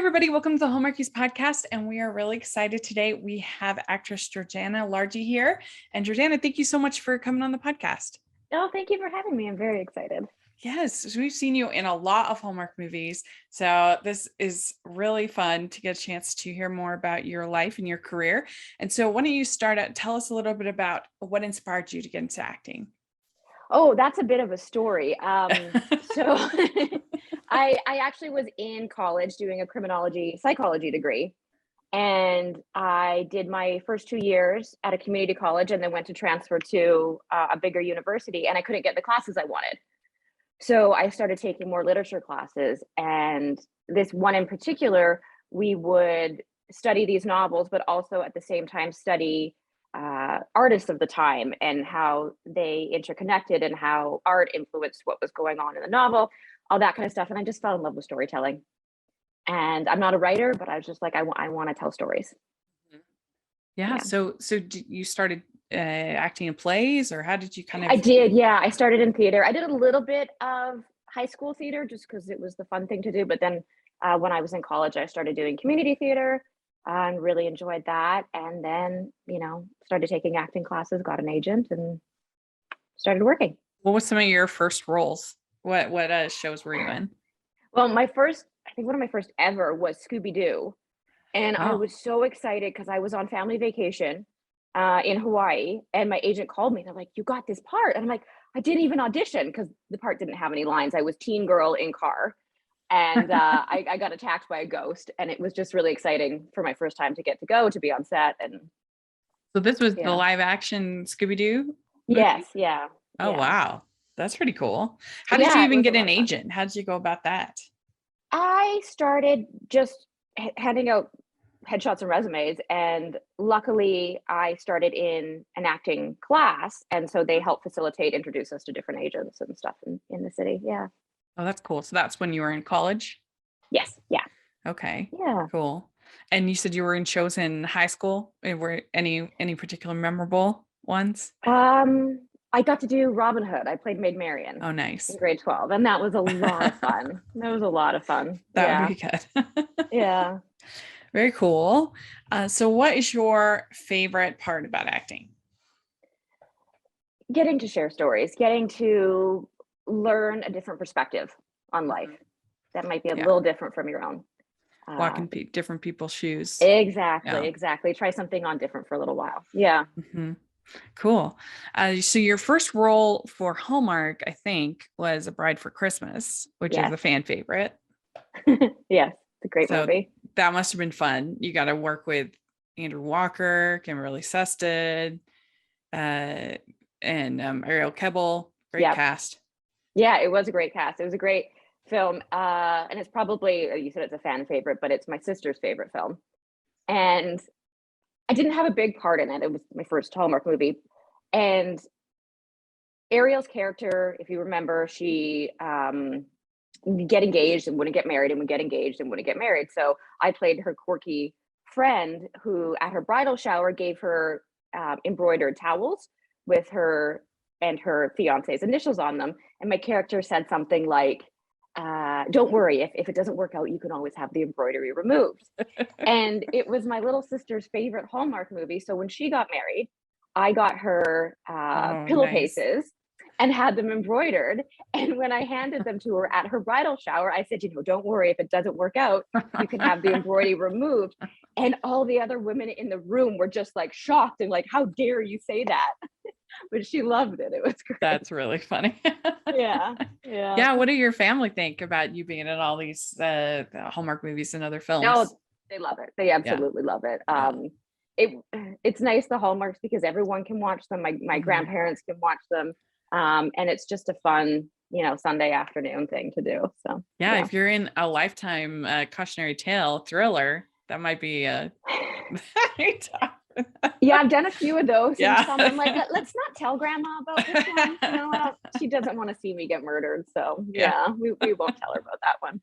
everybody. Welcome to the Hallmarkies podcast. And we are really excited today. We have actress Jordana Largy here. And Jordana, thank you so much for coming on the podcast. Oh, thank you for having me. I'm very excited. Yes, we've seen you in a lot of Hallmark movies. So this is really fun to get a chance to hear more about your life and your career. And so why don't you start out, tell us a little bit about what inspired you to get into acting? Oh, that's a bit of a story. So I actually was in college doing a criminology psychology degree. And I did my first 2 years at a community college and then went to transfer to a bigger university. And I couldn't get the classes I wanted. So I started taking more literature classes. And this one in particular, we would study these novels, but also at the same time study artists of the time and how they interconnected and how art influenced what was going on in the novel, all that kind of stuff. And I just fell in love with storytelling. And I'm not a writer, but I was just like, I want to tell stories. Yeah. So you started acting in plays, or how did you kind of? I did. Yeah. I started in theater. I did a little bit of high school theater just because it was the fun thing to do. But then when I was in college, I started doing community theater and really enjoyed that. And then, started taking acting classes, got an agent and started working. What was some of your first roles? What shows were you in? Well, I think one of my first ever was Scooby-Doo. And I was so excited because I was on family vacation in Hawaii and my agent called me. They're like, you got this part. And I'm like, I didn't even audition because the part didn't have any lines. I was teen girl in car. And I got attacked by a ghost. And it was just really exciting for my first time to get to go to be on set. And so this was the live action Scooby-Doo? Yes. Yeah. Oh, yeah. Wow. That's pretty cool. How did you even get an agent? How did you go about that? I started just handing out headshots and resumes. And luckily I started in an acting class. And so they help facilitate, introduce us to different agents and stuff in the city. Yeah. Oh, that's cool. So that's when you were in college? Yes. Yeah. Okay. Yeah. Cool. And you said you were in shows in high school. Were any particular memorable ones? I got to do Robin Hood. I played Maid Marian. Oh, nice. In grade 12. And that was a lot of fun. That was a lot of fun. That would be good. Yeah. Very cool. So what is your favorite part about acting? Getting to share stories, getting to learn a different perspective on life that might be a little different from your own. Walking different people's shoes. Exactly. Try something on different for a little while. Yeah. Mm-hmm. Cool. So your first role for Hallmark, I think, was A Bride for Christmas, which is a fan favorite. Yes, it's a great movie. That must have been fun. You got to work with Andrew Walker, Kimberly Sested, and Ariel Kebbel. Great cast. Yeah, it was a great cast. It was a great film. And it's probably, you said it's a fan favorite, but it's my sister's favorite film. And I didn't have a big part in it. It was my first Hallmark movie. And Ariel's character, if you remember, she would get engaged and wouldn't get married and would get engaged and wouldn't get married. So I played her quirky friend who at her bridal shower gave her embroidered towels with her and her fiance's initials on them. And my character said something like, don't worry, if it doesn't work out, you can always have the embroidery removed. And it was my little sister's favorite Hallmark movie. So when she got married, I got her pillowcases and had them embroidered. And when I handed them to her at her bridal shower, I said, don't worry, if it doesn't work out, you can have the embroidery removed. And all the other women in the room were just like shocked and like, how dare you say that? But she loved it. It was great. That's really funny. Yeah. What do your family think about you being in all these Hallmark movies and other films? No, they love it. They absolutely love it. It's nice, the Hallmarks, because everyone can watch them. My grandparents can watch them. And it's just a fun, Sunday afternoon thing to do. So if you're in a Lifetime cautionary tale thriller, that might be yeah, I've done a few of those. And some I'm like, let's not tell grandma about this one. She doesn't want to see me get murdered. So we won't tell her about that one.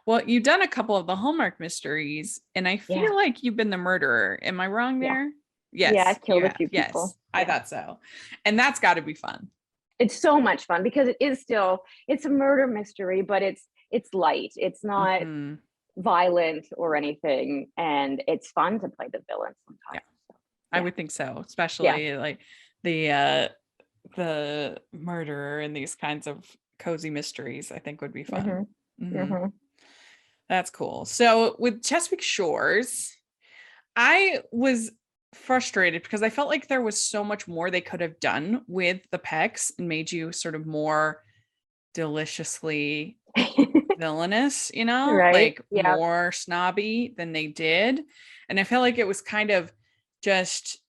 Well, you've done a couple of the Hallmark mysteries, and I feel like you've been the murderer. Am I wrong there? Yes. Yeah, I've killed a few people. Yes, I thought so. And that's got to be fun. It's so much fun because it's a murder mystery, but it's light. It's not violent or anything, and it's fun to play the villain Yeah, sometimes. So, I yeah. would think so, Yeah. especially like the murderer in these kinds of cozy mysteries, I think would be fun. Mm-hmm. Mhm. Mm-hmm. That's cool. So with Chesapeake Shores, I was frustrated because I felt like there was so much more they could have done with the Pecks and made you sort of more deliciously villainous, Right. like Yeah. more snobby than they did. And I felt like it was kind of just,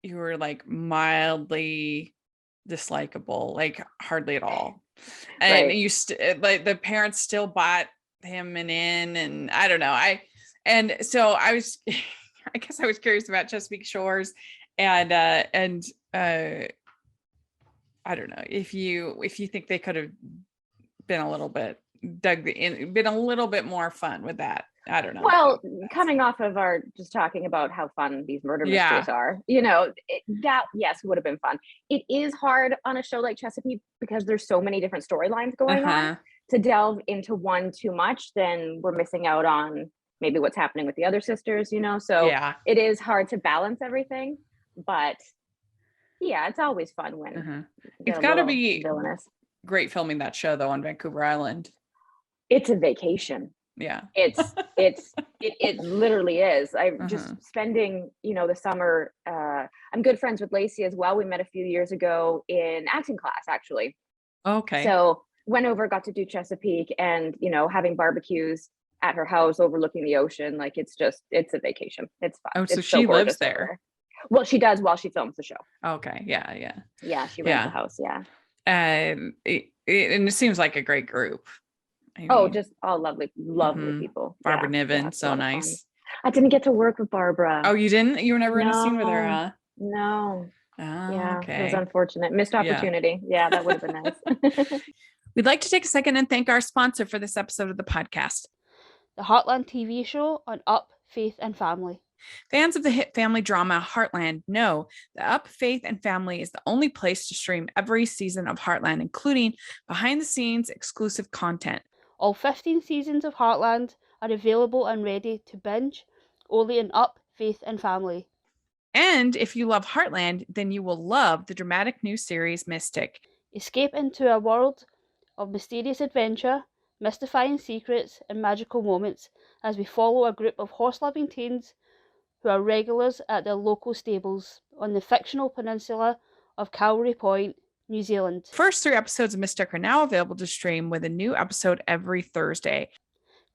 you were like mildly dislikable, like hardly at all. And Right. you like the parents still bought him and I don't know. And so I was I guess I was curious about Chesapeake Shores and I don't know if you think they could have been a little bit been a little bit more fun with that. I don't know. Well, coming off of our just talking about how fun these murder mysteries Yeah. are, that yes would have been fun. It is hard on a show like Chesapeake because there's so many different storylines going on. Uh-huh. To delve into one too much, then we're missing out on maybe what's happening with the other sisters, So Yeah. it is hard to balance everything, but yeah, it's always fun when Uh-huh. It's they're a got to little be villainous. great filming that show though on Vancouver Island. It's a vacation. Yeah. It literally is. I'm just Uh-huh. spending, the summer. I'm good friends with Lacey as well. We met a few years ago in acting class, actually. Okay. So went over, got to do Chesapeake, and having barbecues at her house overlooking the ocean. Like it's a vacation. It's fun. Oh, so It's so she lives gorgeous over there. there. Well, she does while she films the show. Okay. Yeah. Yeah. Yeah, she rents a Yeah. house. Yeah. And it seems like a great group. I Oh, mean, just all lovely, lovely mhm. people. Barbara Yeah, yeah, Niven, it's a so lot of fun. nice. I didn't get to work with Oh, Barbara. you didn't? You were never in a scene with her, No, huh? no. Oh, Yeah, it was okay. unfortunate. Missed Yeah. opportunity. Yeah, that would have been nice. We'd like to take a second and thank our sponsor for this episode of the podcast. The Heartland TV show on Up, Faith and Family. Fans of the hit family drama Heartland know that Up, Faith, and Family is the only place to stream every season of Heartland, including behind-the-scenes exclusive content. All 15 seasons of Heartland are available and ready to binge, only in Up, Faith and Family. And if you love Heartland, then you will love the dramatic new series Mystic. Escape into a world of mysterious adventure, mystifying secrets, and magical moments as we follow a group of horse-loving teens who are regulars at their local stables on the fictional peninsula of Calvary Point, New Zealand. First 3 episodes of Mystic are now available to stream with a new episode every Thursday.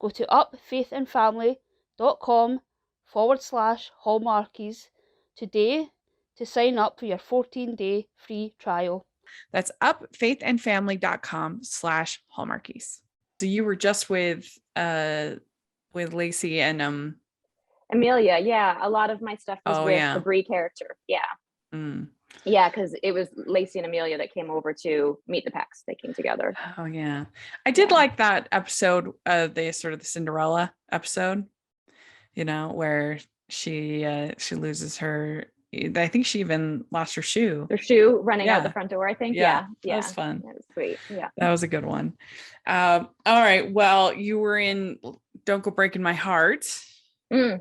Go to upfaithandfamily.com/hallmarkies today to sign up for your 14-day free trial. That's upfaithandfamily.com/hallmarkies. So you were just with Lacey and Amelia, yeah. A lot of my stuff was oh with yeah. the Brie character. Yeah. Mm. Yeah, because it was Lacey and Amelia that came over to meet the Pecks. They came together. Oh yeah. I did like that episode, the sort of the Cinderella episode, where she loses her, I think she even lost her shoe. Her shoe running out the front door, I think. Yeah. Yeah. That was fun. That was sweet. Yeah. That was a good one. All right. Well, you were in Don't Go Breaking My Heart. Mm.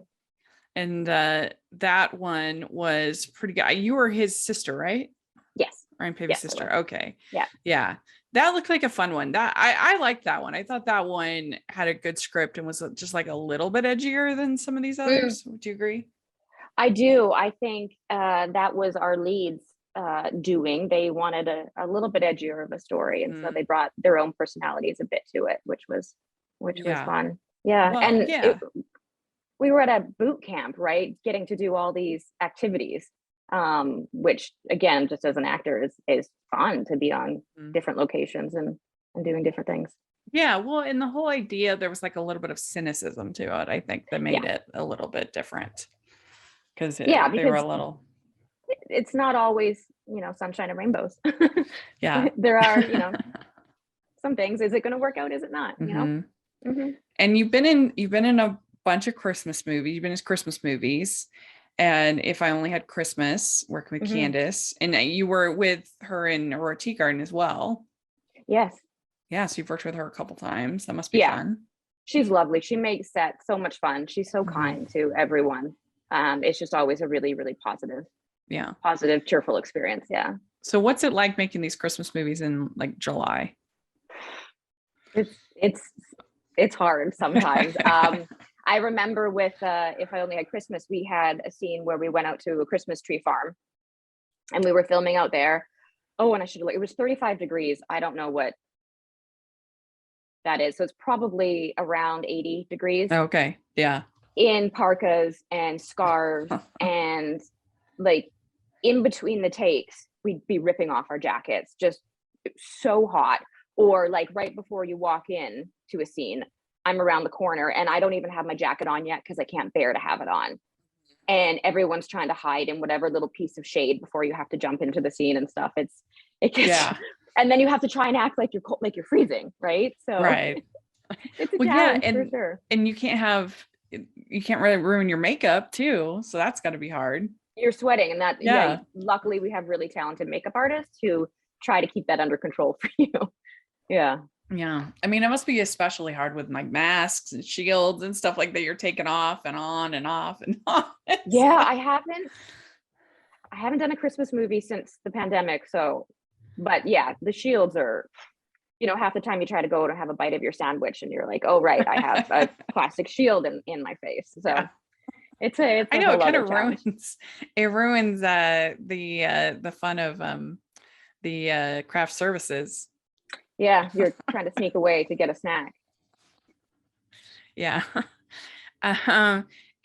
And that one was pretty good. You were his sister, right? Yes. Ryan Pavy's sister. Okay. Yeah. Yeah. That looked like a fun one. That I liked that one. I thought that one had a good script and was just like a little bit edgier than some of these others. Would you agree? I do. I think that was our leads doing. They wanted a little bit edgier of a story, and so they brought their own personalities a bit to it, which was fun. Yeah. Well, and we were at a boot camp, right? Getting to do all these activities, which again, just as an actor is fun to be on different locations and doing different things. Yeah. Well, and the whole idea, there was like a little bit of cynicism to it. I think that made it a little bit different because they were a little. It's not always, sunshine and rainbows. Yeah. There are, some things. Is it going to work out? Is it not? And you've been in a bunch of Christmas movies. You've been in Christmas movies, and If I Only Had Christmas, working with Candace, and you were with her in Aurora Tea Garden as well. Yes. Yeah, so you've worked with her a couple times. That must be fun. She's lovely. She makes sets so much fun. She's so kind to everyone. It's just always a really, really positive, Yeah. cheerful experience. Yeah. So what's it like making these Christmas movies in like July? It's hard sometimes. I remember with If I Only Had Christmas, we had a scene where we went out to a Christmas tree farm and we were filming out there. Oh, and it was 35 degrees. I don't know what that is. So it's probably around 80 degrees Okay. Yeah. in parkas and scarves and like in between the takes, we'd be ripping off our jackets, just so hot. Or like right before you walk in to a scene, I'm around the corner and I don't even have my jacket on yet because I can't bear to have it on. And everyone's trying to hide in whatever little piece of shade before you have to jump into the scene and stuff. It gets, Yeah. and then you have to try and act like you're cold, like you're freezing, right? So Right. it's a Well, challenge yeah, for sure. and you can't really ruin your makeup too, so that's got to be hard. You're sweating, and that Yeah. luckily we have really talented makeup artists who try to keep that under control for you. Yeah. Yeah. I mean, it must be especially hard with like masks and shields and stuff like that you're taking off and on and off and on. Yeah, I haven't done a Christmas movie since the pandemic, so but yeah, the shields are, half the time you try to go to have a bite of your sandwich and you're like, oh right, I have a plastic shield in my face. So Yeah. it's a I know whole it kind other of challenge. ruins the fun of the craft services. Yeah, you're trying to sneak away to get a snack. Yeah.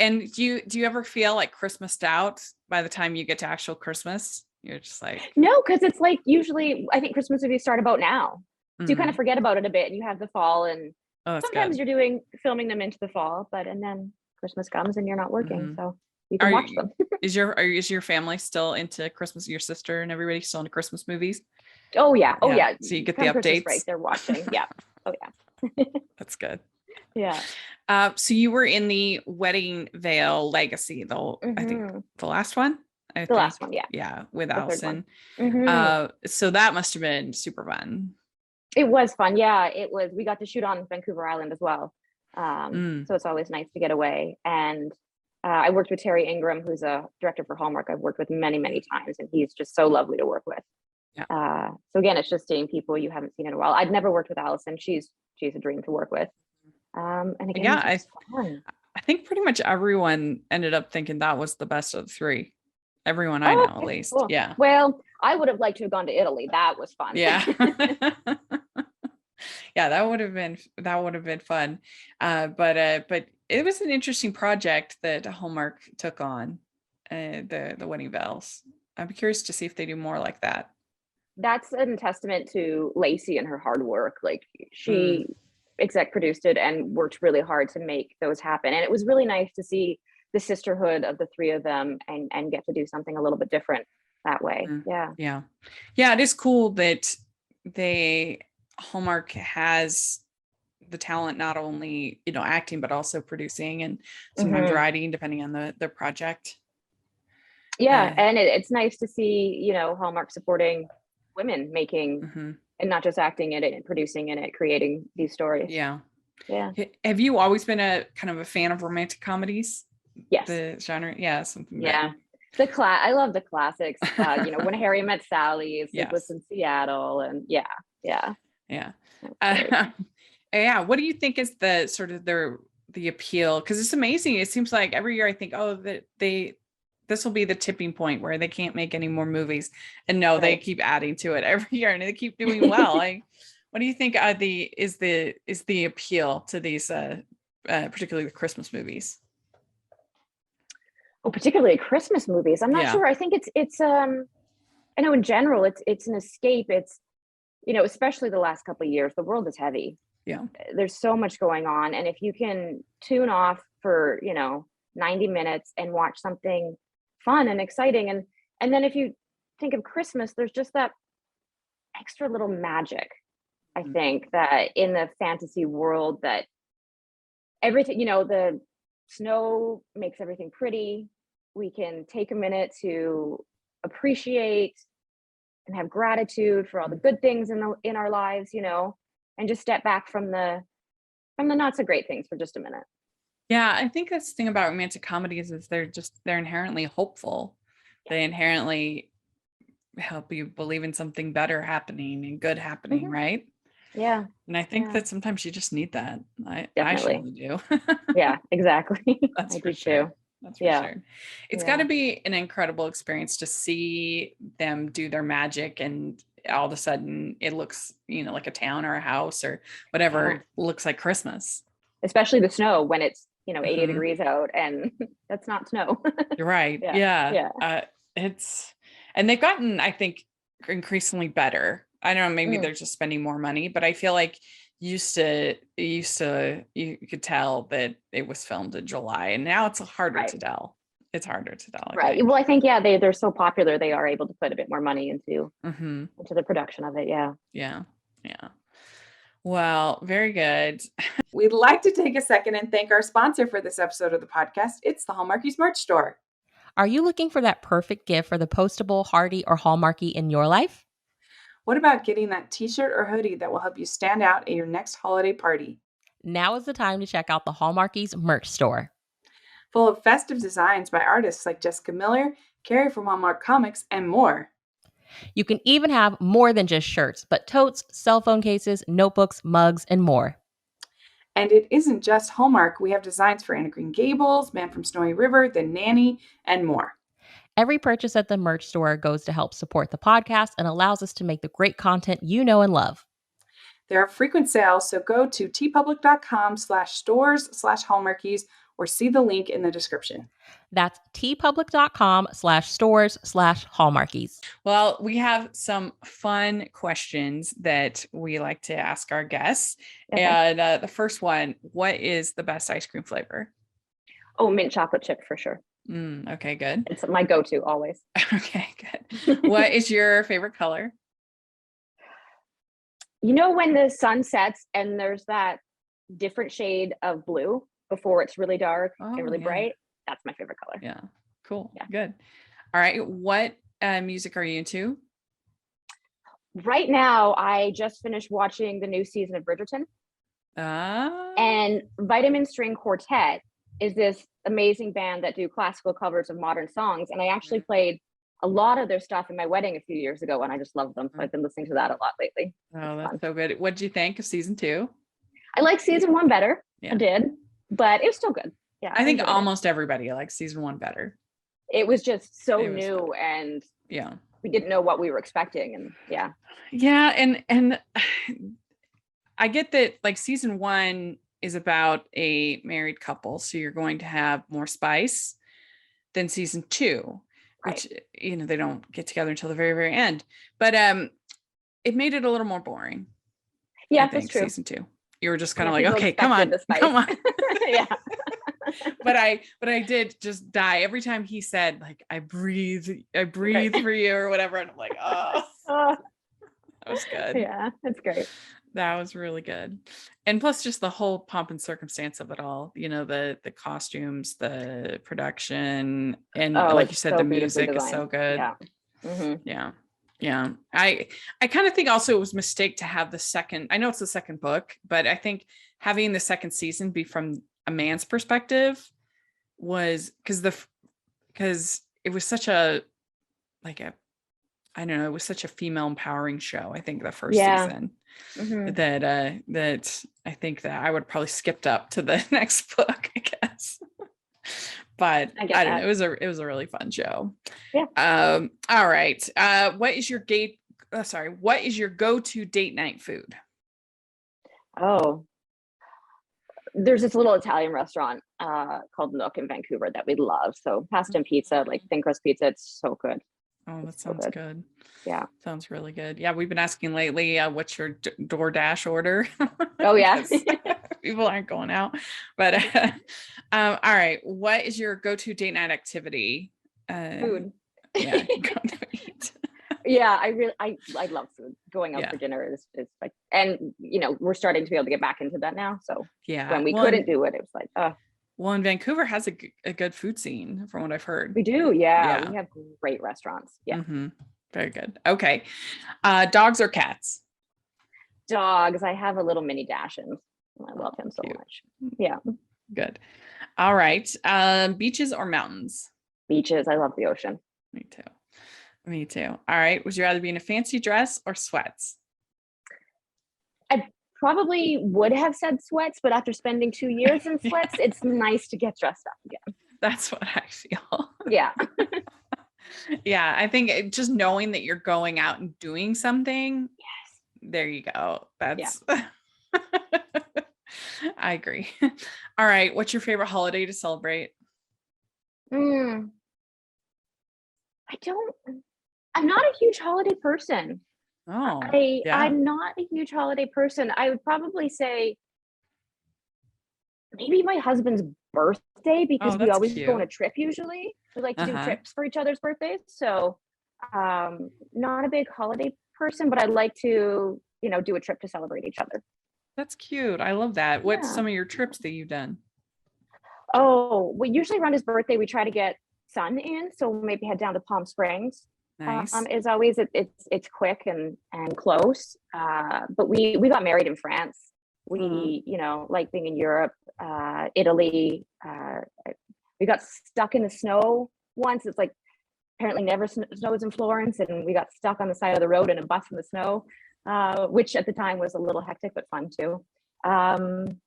And do you ever feel like Christmased out by the time you get to actual Christmas? You're just like, No, because it's like usually I think Christmas movies start about now. So you kind of mm, forget about it a bit and you have the fall and oh, that's sometimes good. you're filming them into the fall, and then Christmas comes and you're not working. Mhm. So you can watch them. Is your family still into Christmas? Your sister and everybody still into Christmas movies? Oh yeah. Oh Yeah. yeah. So you get the Come Christmas break, updates. they're watching. Yeah. Oh yeah. That's good. Yeah. So you were in the Wedding Veil Legacy, though, I think Mhm. the last one, I The think. last one, yeah. Yeah, with The third one. Allison. Mhm. So that must have been super fun. It was fun. Yeah, it was. We got to shoot on Vancouver Island as well. Mm, So it's always nice to get away. And I worked with Terry Ingram, who's a director for Hallmark. I've worked with many, many times, and he's just so lovely to work with. yeah. So again, it's just seeing people you haven't seen in a while. I'd never worked with Allison. She's a dream to work with. And again, Yeah, it's just fun. I think pretty much everyone ended up thinking that was the best of the three. Everyone I Oh, know, at okay, least. cool. Yeah. Well, I would have liked to have gone to Italy. That was fun. Yeah. Yeah, that would have been fun. But it was an interesting project that Hallmark took on, the Wedding Bells. I'm curious to see if they do more like that. That's a testament to Lacey and her hard work. Like Mm, she exec produced it and worked really hard to make those happen. And it was really nice to see the sisterhood of the three of them and get to do something a little bit different that way. mm, Yeah. yeah. Yeah, it is cool that they Hallmark has the talent, not only, acting, but also producing and sometimes Hmm. writing, depending on the project. Yeah. Uh, And it's nice to see, Hallmark supporting women making mhm. and not just acting in it and producing in it, creating these stories. Yeah. Yeah. Have you always been a kind of a fan of romantic comedies? Yes. The genre? Yeah, something that Yeah. I love the classics. When Harry Met Sally, Sleepless yes. in Seattle, and yeah, yeah. Yeah. That's great. Uh, yeah. What do you think is the sort of the appeal? Because it's amazing. It seems like every year I think, oh, that this will be the tipping point where they can't make any more movies. And no, they Right. keep adding to it every year and they keep doing well. What do you think are the appeal to these particularly the Christmas movies? Oh, particularly Christmas movies. I'm not Yeah. sure. I think it's I know in general it's an escape. It's especially the last couple of years, the world is heavy. Yeah. There's so much going on, and if you can tune off for 90 minutes and watch something fun and exciting, and then if you think of Christmas, there's just that extra little magic. I Mm, think that in the fantasy world, that everything, the snow makes everything pretty. We can take a minute to appreciate and have gratitude for all the mm, good things in our lives, and just step back from the from the not so great things for just a minute. Yeah, I think that's the thing about romantic comedies is they're inherently hopeful. They inherently help you believe in something better happening and good happening, right? Yeah. And I think Yeah. that sometimes you just need that. I Definitely. surely do. Yeah, exactly. That's I for do sure. too. That's for Yeah. sure. It's got Yeah. to be an incredible experience to see them do their magic and all of a sudden it looks, like a town or a house or whatever Yeah. looks like Christmas. Especially the snow when it's, 80 Mhm. degrees out and that's not snow. You're right. Yeah. Yeah. Yeah. And they've gotten, I think, increasingly better. I don't know, maybe Mm. they're just spending more money, but I feel like you could tell that it was filmed in July and now it's harder Right. to tell. It's harder to tell, I Right. think. Well, I think, yeah, they're so popular, they are able to put a bit more money into Mhm. the production of it. Yeah. Yeah. Yeah. Well, very good. We'd like to take a second and thank our sponsor for this episode of the podcast. It's the Hallmarkies merch store. Are you looking for that perfect gift for the postable, hardy, or Hallmarky in your life? What about getting that t-shirt or hoodie that will help you stand out at your next holiday party? Now is the time to check out the Hallmarkies merch store. Full of festive designs by artists like Jessica Miller, Carrie from Hallmark Comics, and more. You can even have more than just shirts, but totes, cell phone cases, notebooks, mugs, and more. And it isn't just Hallmark. We have designs for Anna Green Gables, Man from Snowy River, The Nanny, and more. Every purchase at the merch store goes to help support the podcast and allows us to make the great content you know and love. There are frequent sales, so go to tpublic.com/stores/Hallmarkies or see the link in the description. That's tpublic.com/stores/Hallmarkies. Well, we have some fun questions that we like to ask our guests. Okay. And the first one, what is the best ice cream flavor? Oh, mint chocolate chip for sure. Okay, good. It's my go-to always. Okay, good. What is your favorite color? When the sun sets and there's that different shade of blue before it's really dark and really yeah. bright, that's my favorite color. Yeah, cool. Yeah. Good. All right. What music are you into? Right now, I just finished watching the new season of Bridgerton, and Vitamin String Quartet is this amazing band that do classical covers of modern songs. And I actually played a lot of their stuff in my wedding a few years ago, and I just love them. So I've been listening to that a lot lately. Oh, that's so good. What did you think of season 2? I like season 1 better. Yeah. I did, but it was still good. Yeah, I think enjoyed it. almost everybody likes season 1 better. It was just so It was new, fun. and Yeah. we didn't know what we were expecting. And yeah. Yeah, and I get that like season 1 is about a married couple, so you're going to have more spice than season 2, which they don't get together until the very, very end. But it made it a little more boring. Yeah, I think, that's true. Season 2. You were just kind Yeah, of like, people okay, come on, expected the spice. come on. Yeah. But I did just die every time he said like, I breathe for you or whatever. And I'm like, oh, that was good. Yeah, that's great. That was really good. And plus just the whole pomp and circumstance of it all, the costumes, the production, and like you said, the music is so good. Yeah. Mm-hmm. Yeah. I kind of think also it was a mistake to have the second, I know it's the second book, but I think having the second season be from a man's perspective was because it was such a I don't know, it was such a female empowering show. I think the first season that I think that I would have probably skipped up to the next book, I guess. But I don't know. It was a really fun show. Yeah. All right. What is your go-to date night food? Oh, there's this little Italian restaurant called Nook in Vancouver that we love. So pasta and pizza, like thin crust pizza, it's so good. Oh, that sounds good. Yeah. Sounds really good. Yeah, we've been asking lately, what's your DoorDash order? Oh, yeah. People aren't going out. But all right. What is your go-to date night activity? Food. Yeah, go to eat. Yeah, I love food. Going out for dinner is like, and we're starting to be able to get back into that now. So yeah, when we couldn't do it, it was like, well, and Vancouver has a good food scene from what I've heard. We do. Yeah. We have great restaurants. Yeah. Mm-hmm. Very good. Okay. Dogs or cats? Dogs. I have a little mini Dachshund. I love him so Cute. much. Yeah. Good. All right. Beaches or mountains? Beaches. I love the ocean. Me too. Me too. All right. Would you rather be in a fancy dress or sweats? I probably would have said sweats, but after spending 2 years in sweats, it's nice to get dressed up again. That's what I feel. Yeah. Yeah. I think just knowing that you're going out and doing something. Yes. There you go. That's I agree. All right. What's your favorite holiday to celebrate? Mm, I'm not a huge holiday person. Oh, yeah. I'm not a huge holiday person. I would probably say maybe my husband's birthday because we that's always go on a cute. trip usually. We like to do Uh-huh. trips for each other's birthdays. So not a big holiday person, but I'd like to, do a trip to celebrate each other. That's cute. I love that. What's Yeah. some of your trips that you've done? Oh, we usually around his birthday, we try to get sun in. So we'll maybe head down to Palm Springs. Nice. As always, it's quick and close. But we got married in France. We, like being in Europe, Italy. We got stuck in the snow once. It's like apparently never snows in Florence, and we got stuck on the side of the road in a bus in the snow, which at the time was a little hectic but fun too. And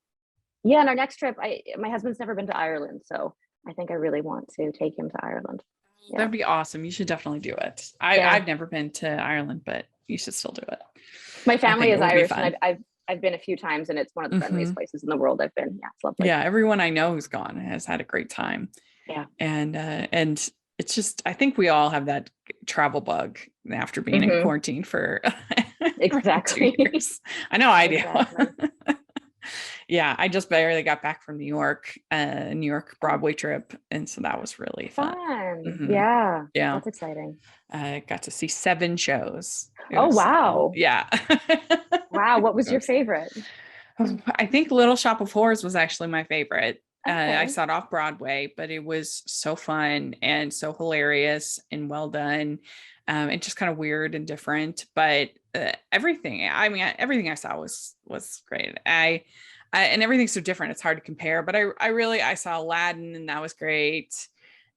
our next trip, my husband's never been to Ireland, so I think I really want to take him to Ireland. Yeah. That'd be awesome. You should definitely do it. Yeah. I've never been to Ireland, but you should still do it. My family think is it would be Irish, fun. and I've been a few times, and it's one of the friendliest places in the world I've been. Yeah, it's lovely. Yeah, everyone I know who's gone has had a great time. Yeah. And it's just, I think we all have that travel bug after being in quarantine for Exactly. 2 years. I know I do. Exactly. Yeah, I just barely got back from New York Broadway trip, and so that was really fun. Fun. Yeah. Yeah. That's exciting. I got to see 7 shows. Oh, wow. Yeah. Wow. What was your favorite? I think Little Shop of Horrors was actually my favorite. Okay. I saw it off Broadway, but it was so fun and so hilarious and well done. And just kind of weird and different, but everything I saw was great. And everything's so different. It's hard to compare, but I saw Aladdin, and that was great.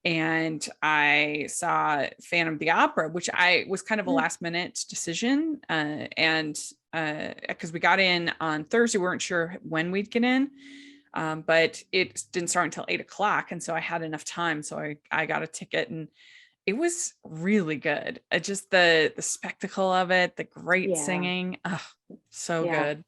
And I saw Phantom of the Opera, which I was kind of a last minute decision. And because we got in on Thursday, we weren't sure when we'd get in. But it didn't start until 8:00. And so I had enough time. So I got a ticket, and it was really good. Just the spectacle of it, the great singing. Oh, so good.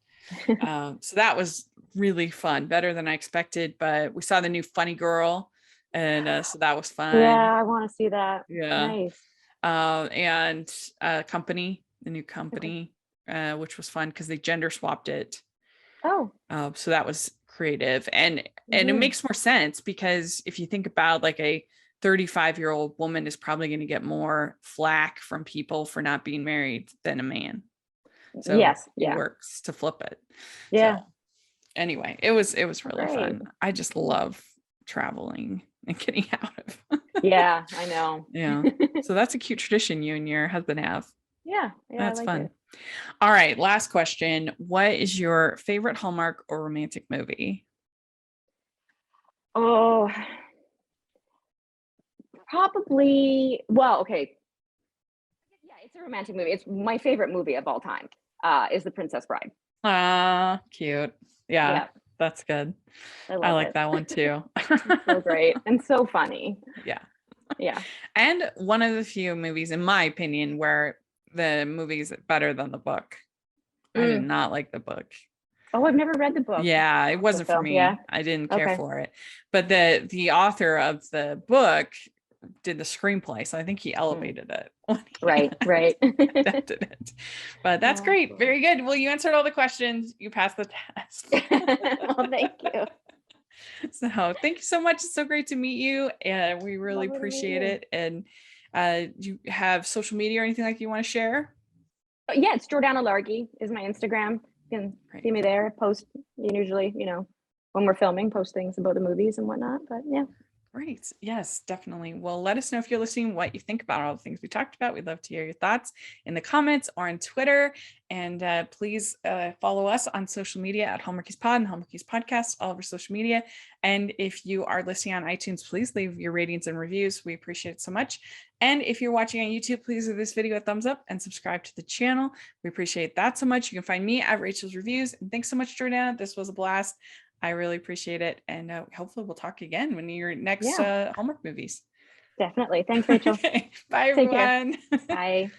So that was really fun, better than I expected. But we saw the new Funny Girl, and so that was fun. Yeah, I want to see that. Yeah. Nice. And Company, the new Company, which was fun because they gender swapped it. Oh. So that was creative, and it makes more sense because if you think about like a 35-year-old woman is probably going to get more flack from people for not being married than a man. So it works to flip it. Yeah. So, anyway, it was really Great. fun. I just love traveling and getting out of. Yeah, I know. Yeah. So that's a cute tradition you and your husband have. Yeah. That's I like fun. it. All right. Last question. What is your favorite Hallmark or romantic movie? Oh, probably. Well, okay. Yeah, it's a romantic movie. It's my favorite movie of all time. Is The Princess Bride. Cute. Yeah. That's good. I like that one too. So great and so funny. Yeah. Yeah. And one of the few movies, in my opinion, where the movie is better than the book. I did not like the book. Oh, I've never read the book. Yeah, it wasn't for me. Yeah. I didn't care for it. But the author of the book did the screenplay, so I think he elevated it. Right. Adapted it. But that's great. Very good. Well, you answered all the questions. You passed the test. Well, thank you. So thank you so much. It's so great to meet you, and we really appreciate it. And do you have social media or anything like you want to share? Yeah, it's Jordana Largy is my Instagram. You can see me there. Post usually, when we're filming, post things about the movies and whatnot. But yeah. Great. Yes, definitely. Well, let us know if you're listening, what you think about all the things we talked about. We'd love to hear your thoughts in the comments or on Twitter. And please follow us on social media at Hallmarkies Pod and Hallmarkies Podcast, all of our social media. And if you are listening on iTunes, please leave your ratings and reviews. We appreciate it so much. And if you're watching on YouTube, please give this video a thumbs up and subscribe to the channel. We appreciate that so much. You can find me at Rachel's Reviews. And thanks so much, Jordana. This was a blast. I really appreciate it. And hopefully we'll talk again when you're next Yeah, Hallmark movies. definitely. Thanks, Rachel. Okay. Bye, Take care. everyone. Bye.